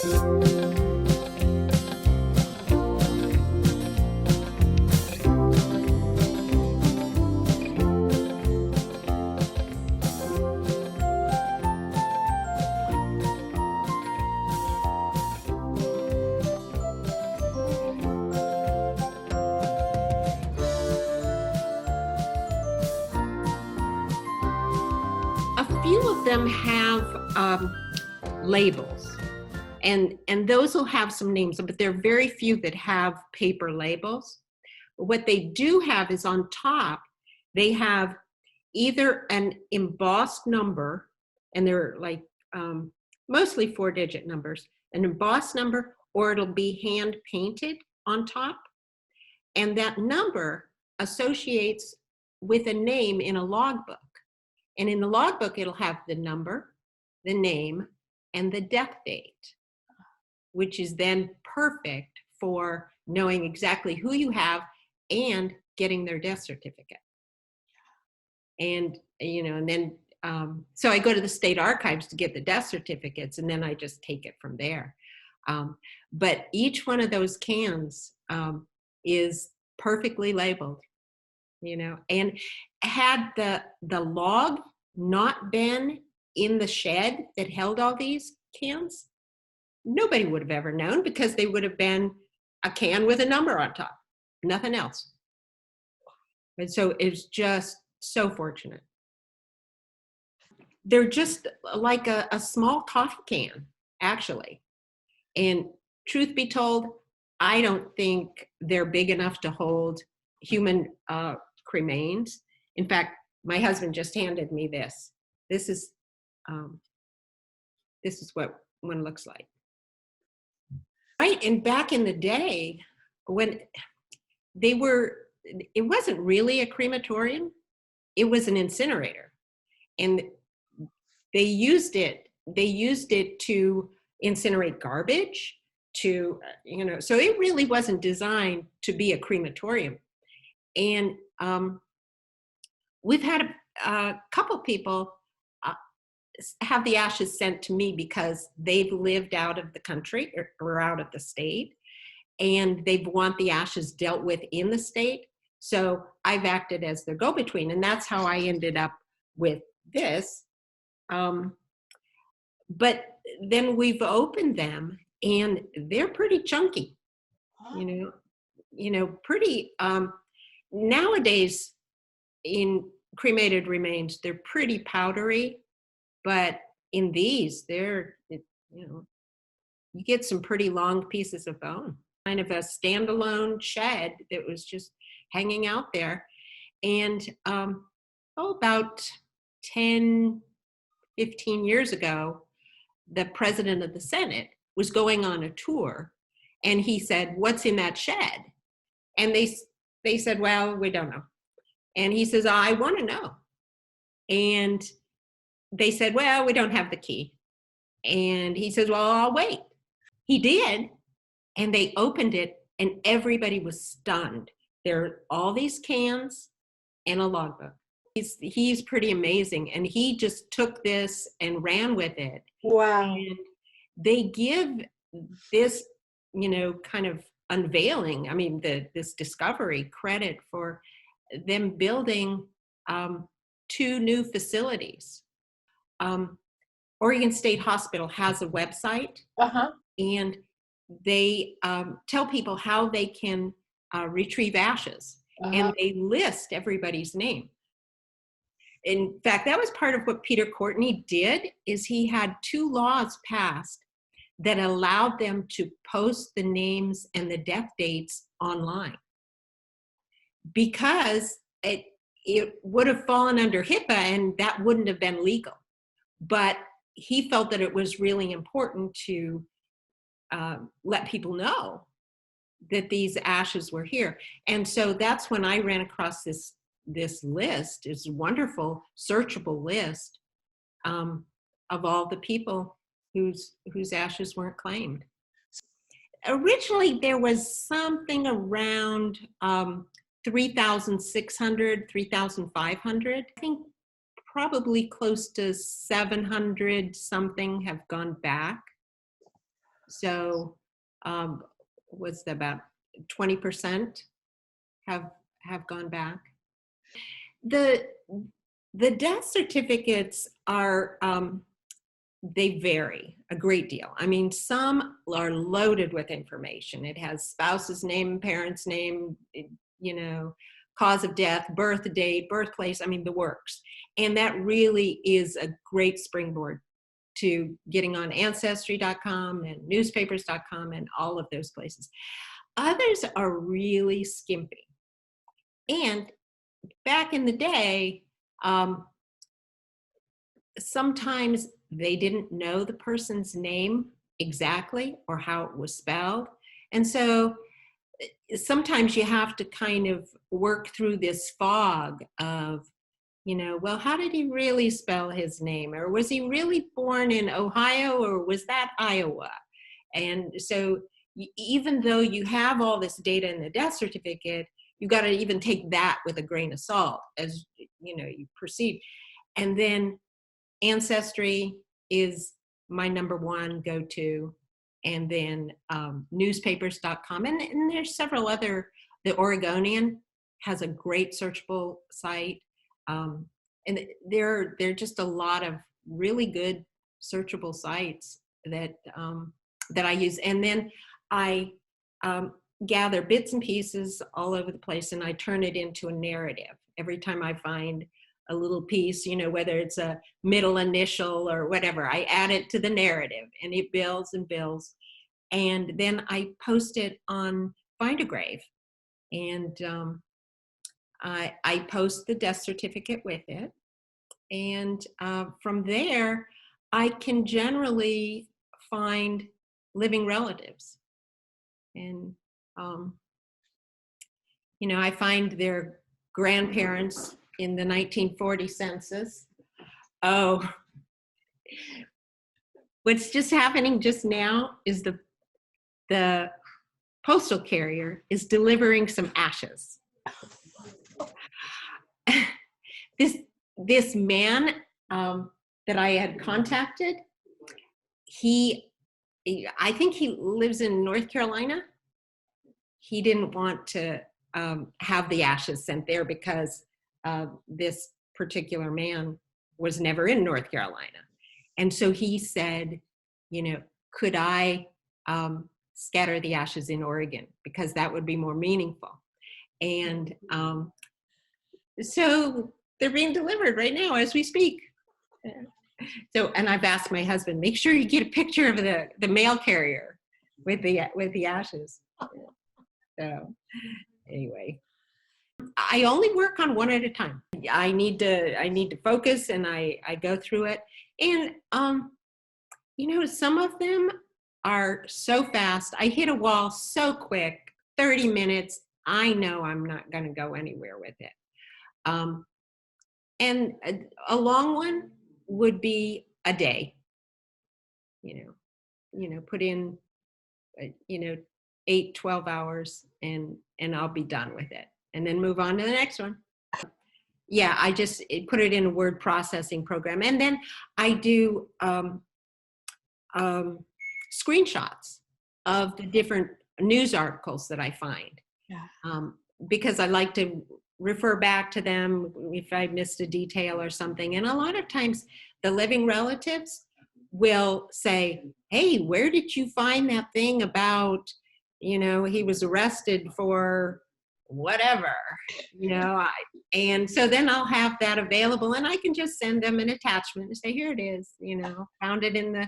A few of them have labels, and those will have some names, but there are very few that have paper labels. What they do have is on top, they have either an embossed number, and they're like mostly 4-digit numbers, an embossed number, or it'll be hand painted on top. And that number associates with a name in a logbook. And in the logbook, it'll have the number, the name, and the death date, which is then perfect for knowing exactly who you have and getting their death certificate. And, and then, so I go to the state archives to get the death certificates, and then I just take it from there. But each one of those cans is perfectly labeled, and had the log not been in the shed that held all these cans, nobody would have ever known, because they would have been a can with a number on top, nothing else. And so it's just so fortunate. They're just like a small coffee can, actually. And truth be told, I don't think they're big enough to hold human cremains. In fact, my husband just handed me this. This is what one looks like. Right, and back in the day, when it wasn't really a crematorium, it was an incinerator. And they used it to incinerate garbage, so it really wasn't designed to be a crematorium. And we've had a couple people have the ashes sent to me because they've lived out of the country or out of the state, and they want the ashes dealt with in the state. So I've acted as their go-between, and that's how I ended up with this. But then we've opened them, and they're pretty chunky, pretty, nowadays in cremated remains, they're pretty powdery, but in these, you get some pretty long pieces of bone. Kind of a standalone shed that was just hanging out there. And about 10, 15 years ago, the president of the Senate was going on a tour, and he said, "What's in that shed?" And they said, "Well, we don't know." And he says, "I want to know." And they said, "Well, we don't have the key." And he says, "Well, I'll wait." He did, and they opened it, and everybody was stunned. There are all these cans and a logbook. He's pretty amazing, and he just took this and ran with it. Wow. And they give this, kind of unveiling, this discovery, credit for them building 2 new facilities. Oregon State Hospital has a website, and they tell people how they can retrieve ashes, and they list everybody's name. In fact, that was part of what Peter Courtney did, is he had 2 laws passed that allowed them to post the names and the death dates online, because it would have fallen under HIPAA, and that wouldn't have been legal. But he felt that it was really important to let people know that these ashes were here. And so that's when I ran across this list, this wonderful searchable list of all the people whose ashes weren't claimed. Originally, there was something around 3,600, 3,500. I think probably close to 700 something have gone back. So was about 20% have gone back. The death certificates are they vary a great deal. I mean, some are loaded with information. It has spouse's name, parent's name, you know, cause of death, birth date, birthplace, I mean, the works. And that really is a great springboard to getting on ancestry.com and newspapers.com and all of those places. Others are really skimpy. And back in the day, sometimes they didn't know the person's name exactly or how it was spelled. And so sometimes you have to kind of work through this fog of, you know, well, how did he really spell his name? Or was he really born in Ohio, or was that Iowa? And so even though you have all this data in the death certificate, you've got to even take that with a grain of salt as, you know, you proceed. And then Ancestry is my number one go-to, and then newspapers.com, and there's several other. The Oregonian has a great searchable site, and there are just a lot of really good searchable sites that that I use, and then I gather bits and pieces all over the place, and I turn it into a narrative every time I find a little piece, you know, whether it's a middle initial or whatever, I add it to the narrative, and it builds and builds. And then I post it on Find a Grave, and I post the death certificate with it. And from there, I can generally find living relatives. And, you know, I find their grandparents in the 1940 census. Oh, what's just happening just now is the postal carrier is delivering some ashes. This man that I had contacted, I think he lives in North Carolina. He didn't want to have the ashes sent there because this particular man was never in North Carolina. And so he said, you know, could I scatter the ashes in Oregon, because that would be more meaningful. And so they're being delivered right now as we speak. So, and I've asked my husband, make sure you get a picture of the mail carrier with the ashes. So anyway, I only work on one at a time. I need to focus, and I go through it. And you know, some of them are so fast. I hit a wall so quick, 30 minutes. I know I'm not going to go anywhere with it. And a long one would be a day. You know, put in, 8, 12 hours, and I'll be done with it, and then move on to the next one. Yeah, I just put it in a word processing program, and then I do screenshots of the different news articles that I find, because I like to refer back to them if I missed a detail or something. And a lot of times the living relatives will say, hey, where did you find that thing about, you know, he was arrested for whatever, you know, and so then I'll have that available, and I can just send them an attachment and say, here it is, you know, found it in the,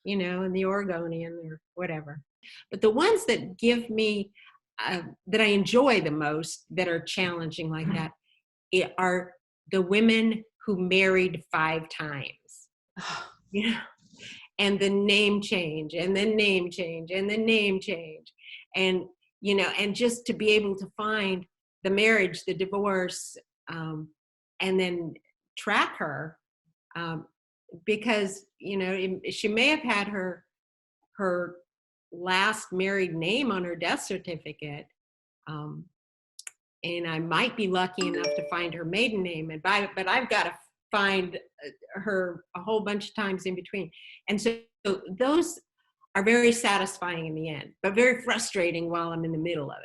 you know, in the Oregonian or whatever. But the ones that give me, that I enjoy the most, that are challenging like that, are the women who married 5 times. You know, and the name change, and then name change, and then name change. And, you know, and just to be able to find the marriage, the divorce, and then track her, because, you know, she may have had her last married name on her death certificate, and I might be lucky enough to find her maiden name, but I've got to find her a whole bunch of times in between. And so those are very satisfying in the end, but very frustrating while I'm in the middle of it.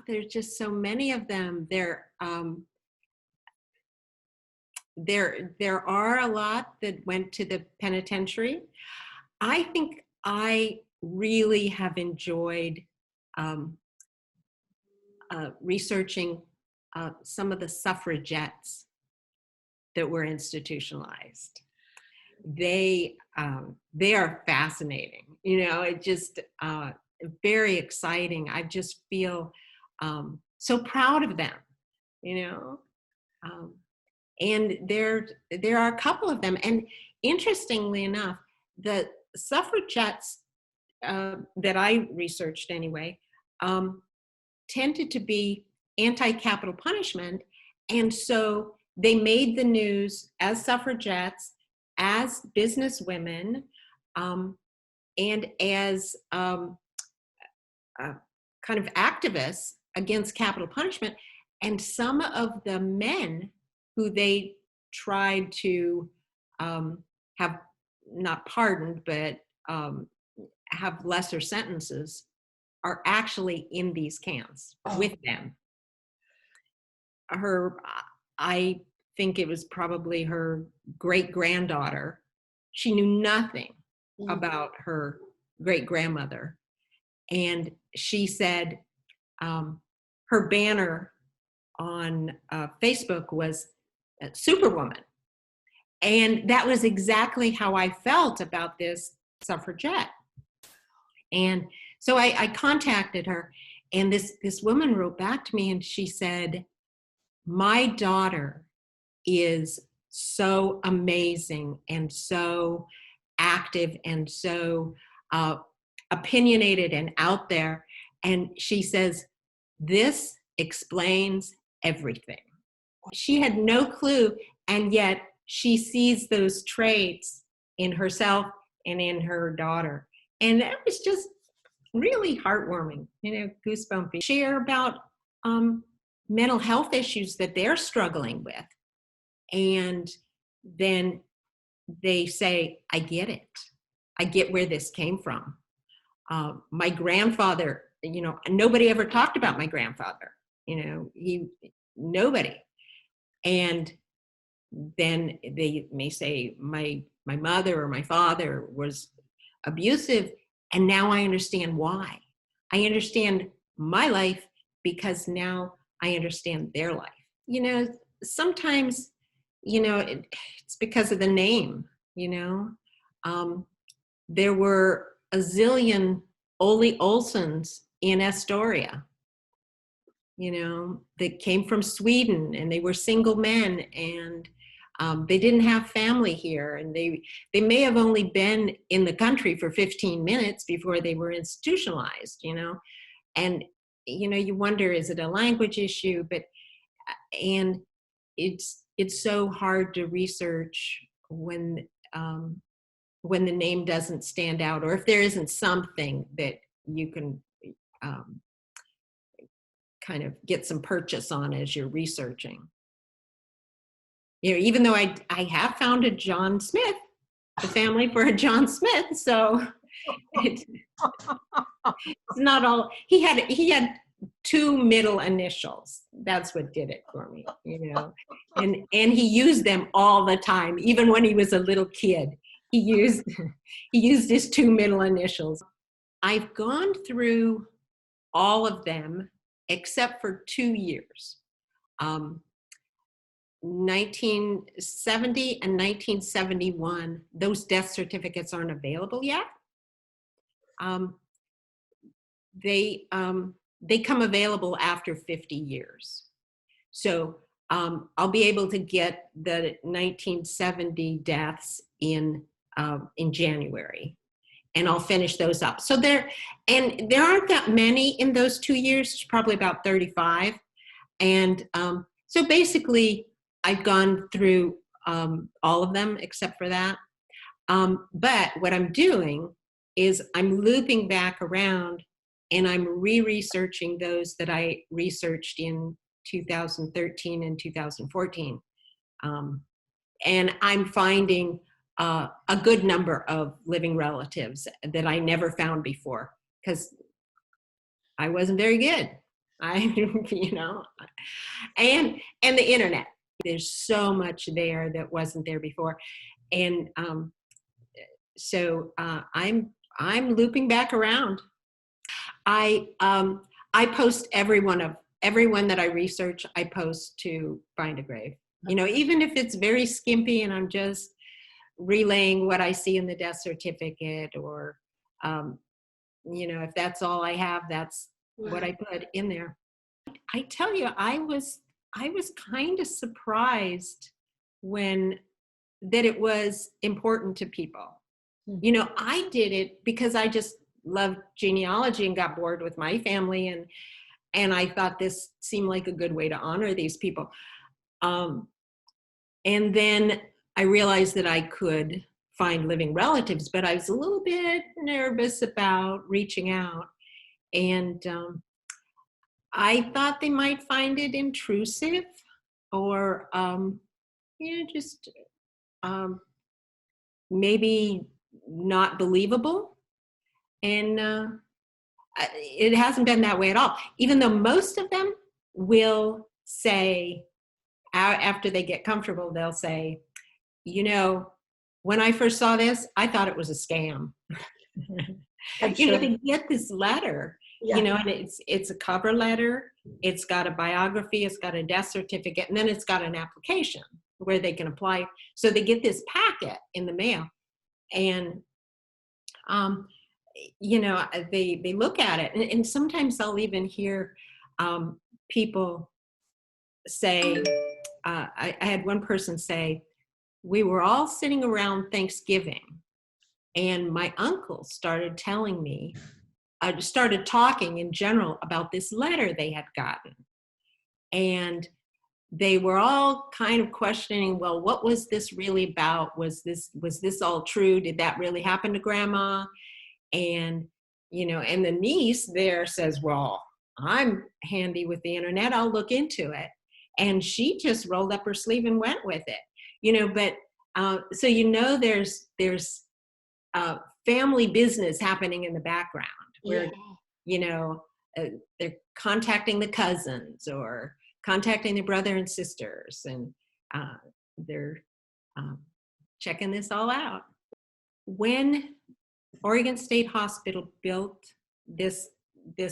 There's just so many of them. There are a lot that went to the penitentiary. I think I really have enjoyed researching some of the suffragettes that were institutionalized. They are fascinating. It just very exciting. I just feel so proud of them. And there are a couple of them. And interestingly enough, the suffragettes that I researched anyway tended to be anti-capital punishment. And so they made the news as suffragettes, as businesswomen, and as kind of activists against capital punishment. And some of the men who they tried to have not pardoned, but have lesser sentences are actually in these camps with them. I think it was probably her great-granddaughter. She knew nothing about her great-grandmother. And she said her banner on Facebook was Superwoman. And that was exactly how I felt about this suffragette. And so I contacted her, and this woman wrote back to me, and she said, my daughter is so amazing and so active and so opinionated and out there. And she says, this explains everything. She had no clue, and yet she sees those traits in herself and in her daughter. And that was just really heartwarming, goosebumpy. Share about mental health issues that they're struggling with. And then they say, I get it. I get where this came from. My grandfather, nobody ever talked about my grandfather. Nobody. And then they may say my mother or my father was abusive, and now I understand why. I understand my life because now I understand their life. Sometimes, it's because of the name, there were a zillion Ole Olsons in Astoria, that came from Sweden, and they were single men, and they didn't have family here, and they may have only been in the country for 15 minutes before they were institutionalized, and you wonder, is it a language issue? And it's so hard to research when the name doesn't stand out, or if there isn't something that you can kind of get some purchase on as you're researching. Even though I have found a John Smith, the family for a John Smith, so it's not all. He had two middle initials. That's what did it for me, and he used them all the time, even when he was a little kid. He used his two middle initials. I've gone through all of them except for 2 years. 1970 and 1971, those death certificates aren't available yet. They come available after 50 years. So I'll be able to get the 1970 deaths in January, and I'll finish those up. So there aren't that many in those 2 years, probably about 35. And so basically I've gone through all of them except for that. But what I'm doing is I'm looping back around, and I'm re-researching those that I researched in 2013 and 2014. And I'm finding a good number of living relatives that I never found before because I wasn't very good. You know, and the internet. There's so much there that wasn't there before, and so I'm looping back around. I post everyone that I research. I post to Find a Grave. You know, even if it's very skimpy and I'm just relaying what I see in the death certificate, or you know, if that's all I have, that's what I put in there. I tell you, I was kind of surprised when that it was important to people. You know, I did it because I just loved genealogy and got bored with my family, and I thought this seemed like a good way to honor these people. And then I realized that I could find living relatives, but I was a little bit nervous about reaching out. And I thought they might find it intrusive or, you know, just maybe not believable. And it hasn't been that way at all, even though most of them will say, after they get comfortable, they'll say, you know, when I first saw this, I thought it was a scam. You know, they get this letter, you know, and it's a cover letter. It's got a biography, it's got a death certificate, and then it's got an application where they can apply. So they get this packet in the mail, and you know, they look at it, and sometimes I'll even hear people say, I had one person say, we were all sitting around Thanksgiving, and my uncle started telling me, started talking in general about this letter they had gotten. And they were all kind of questioning, well, what was this really about? Was this all true? Did that really happen to Grandma? And, you know, and the niece there says, well, I'm handy with the internet, I'll look into it. And she just rolled up her sleeve and went with it, you know. But so, you know, there's family business happening in the background where, you know, they're contacting the cousins or contacting their brother and sisters, and they're checking this all out. When Oregon State Hospital built this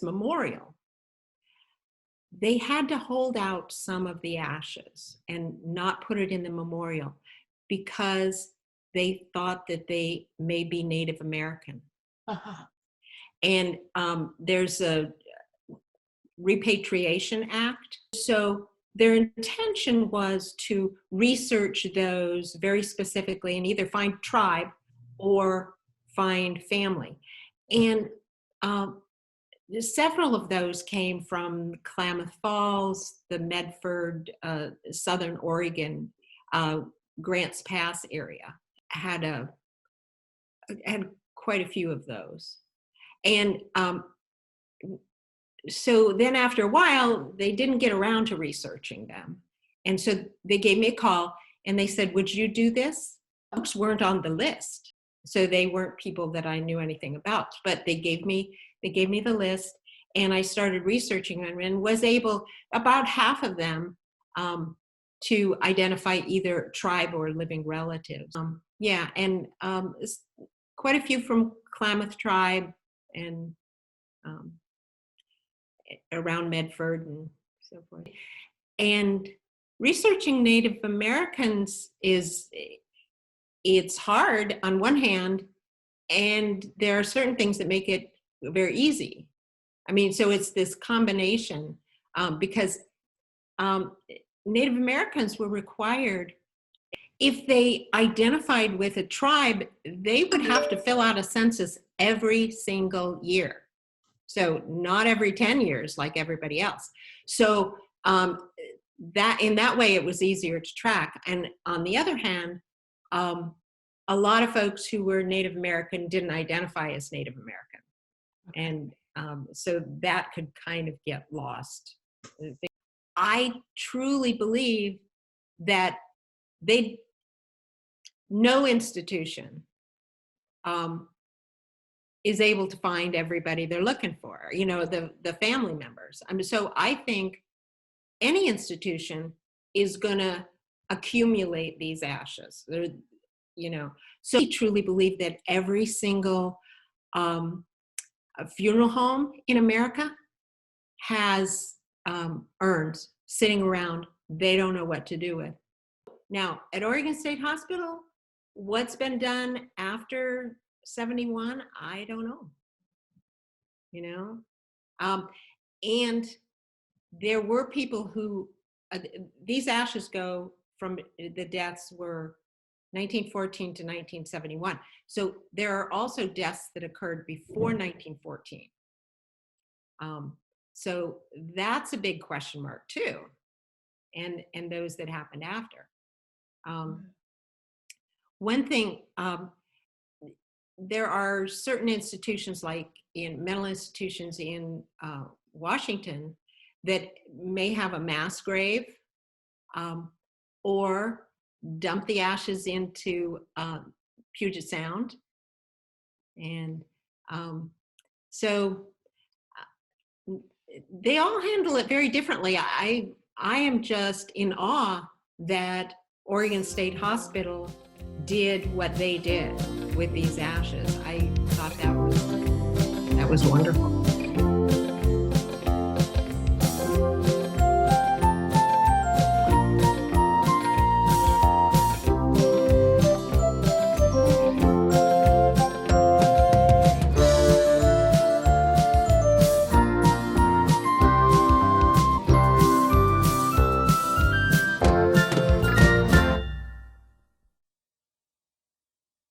memorial, they had to hold out some of the ashes and not put it in the memorial because they thought that they may be Native American. And there's a Repatriation Act. So their intention was to research those very specifically and either find tribe or find family. And several of those came from Klamath Falls, the Medford, Southern Oregon, Grants Pass area. Had quite a few of those. And so then after a while, they didn't get around to researching them. And so they gave me a call and they said, would you do this? Folks weren't on the list. So they weren't people that I knew anything about, but they gave me the list, and I started researching them and was able, about half of them, to identify either tribe or living relatives. And quite a few from Klamath tribe and around Medford and so forth. And researching Native Americans it's hard on one hand, and there are certain things that make it very easy. I mean, so it's this combination, because Native Americans were required, if they identified with a tribe, they would have to fill out a census every single year. So not every 10 years like everybody else. So that in that way, it was easier to track. And on the other hand, a lot of folks who were Native American didn't identify as Native American. And so that could kind of get lost. I truly believe that no institution is able to find everybody they're looking for, the family members. So I think any institution is going to accumulate these ashes. So I truly believe that every single funeral home in America has urns sitting around they don't know what to do with. Now, at Oregon State Hospital, what's been done after 71, I don't know. And there were people who, these ashes go from, the deaths were 1914 to 1971. So there are also deaths that occurred before 1914. So that's a big question mark too. And those that happened after. One thing, there are certain institutions, like in mental institutions in Washington, that may have a mass grave or dump the ashes into Puget Sound. And so they all handle it very differently. I am just in awe that Oregon State Hospital did what they did with these ashes. I thought that was wonderful.